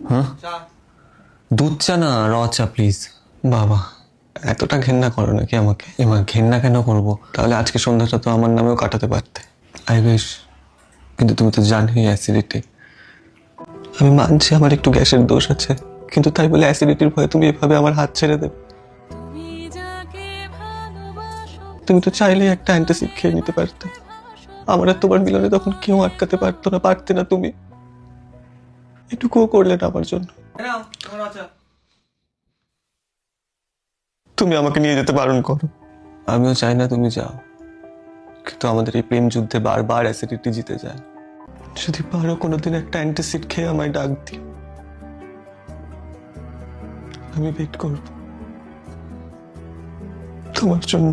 হ্যাঁ, দুধ চা না, র চা প্লিজ। বাবা, এতটা ঘেন্না করো নাকি আমাকে? এমা ঘেন্না কেন করবো? তাহলে আজকে সন্ধ্যাটা তো আমার নামেও কাটাতে পারতে। I wish. কিন্তু তুমি তো জানোই অ্যাসিডিটি। আমি মানছি আমার একটু গ্যাসের দোষ আছে, কিন্তু তাই বলে অ্যাসিডিটির ভয়ে তুমি এভাবে আমার হাত ছেড়ে দেবে? তুমি তো চাইলেই একটা অ্যান্টাসিড খেয়ে নিতে পারতে। আমার আর তোমার মিলনে তখন কেউ আটকাতে পারতো না, পারতে না তুমি। এটুকুও করলে না আমার জন্য। তুমি আমাকে নিয়ে যেতে বারণ করো, আমিও চাই না তুমি যাও, কিন্তু আমাদের এই প্রেম যুদ্ধে বারবার অ্যাসিডিটি জিতে যায়। যদি পারো কোনোদিন একটা অ্যান্টাসিড খেয়ে আমায় ডাক দিও, আমি ওয়েট করব তোমার জন্য।